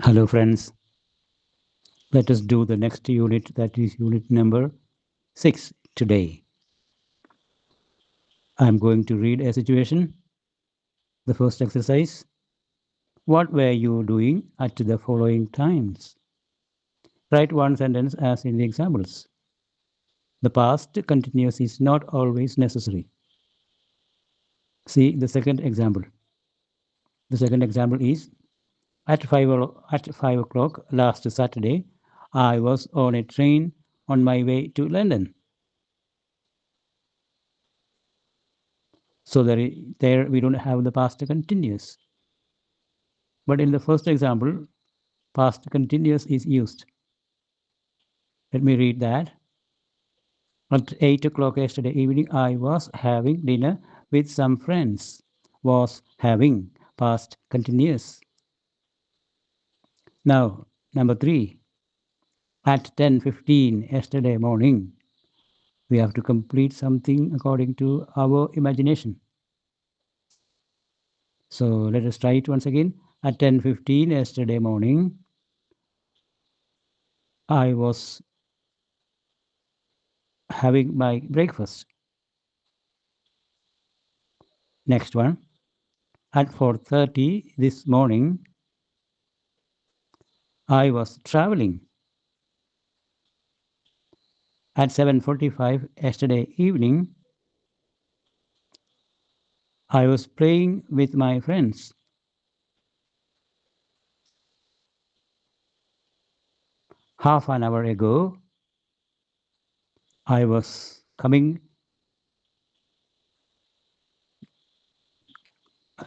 Hello friends, let us do the next unit, that is unit number 6 today. I am going to read a situation. The first exercise: what were you doing at the following times? Write one sentence as in the examples. The past continuous is not always necessary. See the second example. The second example is at 5 o'clock last Saturday, I was on a train on my way to London. So there we don't have the past continuous. But in the first example, past continuous is used. Let me read that. At 8 o'clock yesterday evening, I was having dinner with some friends. Was having, past continuous. Now, number 3. At 10:15 yesterday morning, we have to complete something according to our imagination. So let us try it once again. At 10:15 yesterday morning, I was having my breakfast. Next one. At 4:30 this morning, I was traveling. At 7:45 yesterday evening, I was playing with my friends. Half an hour ago, I was coming.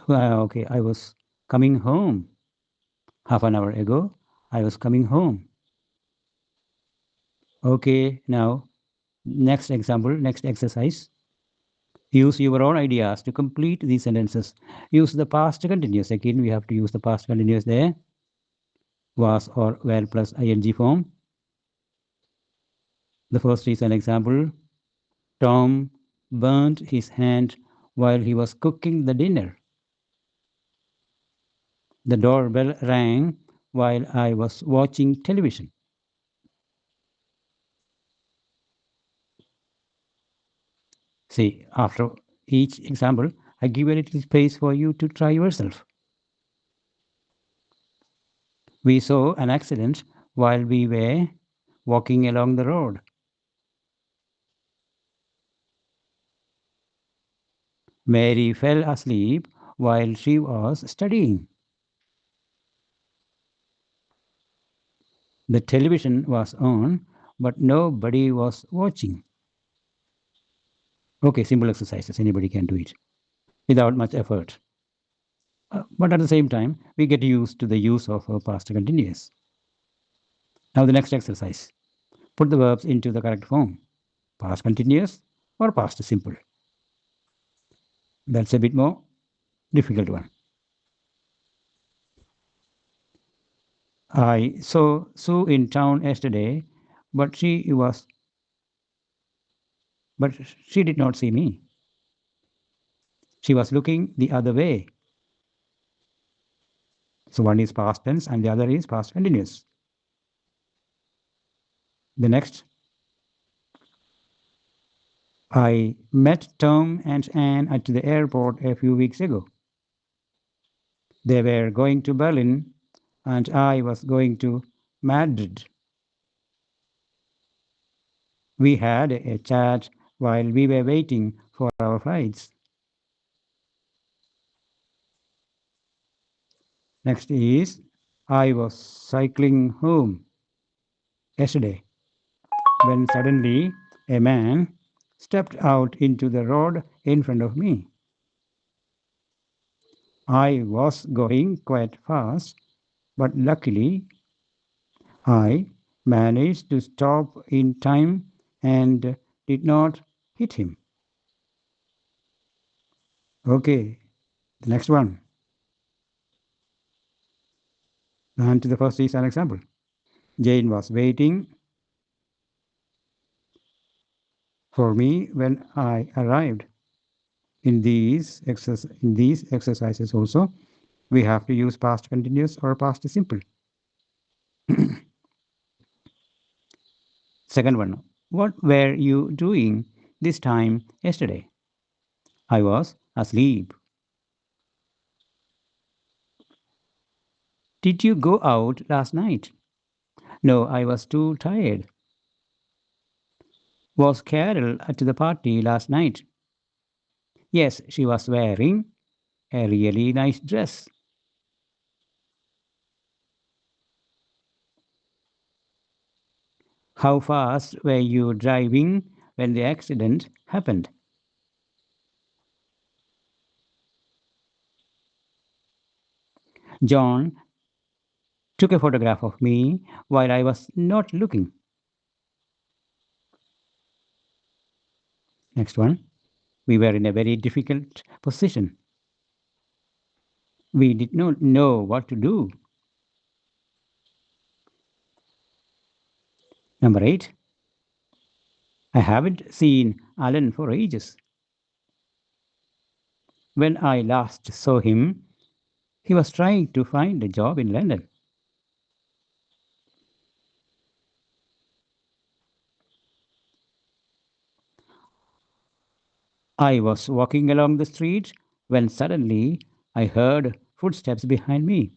I was coming home. Half an hour ago, I was coming home. Okay, now next example, next exercise. Use your own ideas to complete these sentences. Use the past continuous. Again, we have to use the past continuous there. Was or were plus ing form. The first is an example. Tom burnt his hand while he was cooking the dinner. The doorbell rang while I was watching television. See, after each example, I give a little space for you to try yourself. We saw an accident while we were walking along the road. Mary fell asleep while she was studying. The television was on, but nobody was watching. Okay, simple exercises. Anybody can do it without much effort. But at the same time, we get used to the use of past continuous. Now, the next exercise: put the verbs into the correct form: past continuous or past simple. That's a bit more difficult one. I saw Sue in town yesterday, but but she did not see me. She was looking the other way. So one is past tense and the other is past continuous. The next, I met Tom and Anne at the airport a few weeks ago. They were going to Berlin and I was going to Madrid. We had a chat while we were waiting for our flights. Next is, I was cycling home yesterday when suddenly a man stepped out into the road in front of me. I was going quite fast, but luckily I managed to stop in time and did not hit him. Okay, the next one. And the first is an example. Jane was waiting for me when I arrived. In these exercises also, we have to use past continuous or past simple. Second one. What were you doing this time yesterday? I was asleep. Did you go out last night? No, I was too tired. Was Carol at the party last night? Yes, she was wearing a really nice dress. How fast were you driving when the accident happened? John took a photograph of me while I was not looking. Next one. We were in a very difficult position. We did not know what to do. Number 8. I haven't seen Alan for ages. When I last saw him, he was trying to find a job in London. I was walking along the street when suddenly I heard footsteps behind me.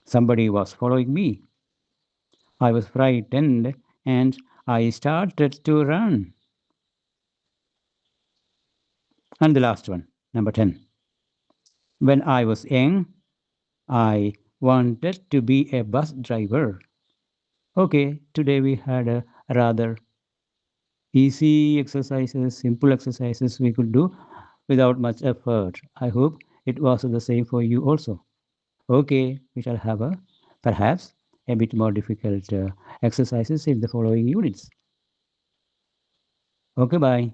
Somebody was following me. I was frightened and I started to run. And the last one, number 10. When I was young, I wanted to be a bus driver. Okay, today we had a rather easy exercises, simple exercises we could do without much effort. I hope it was the same for you also. Okay, we shall have a perhaps a bit more difficult exercises in the following units. Okay, bye.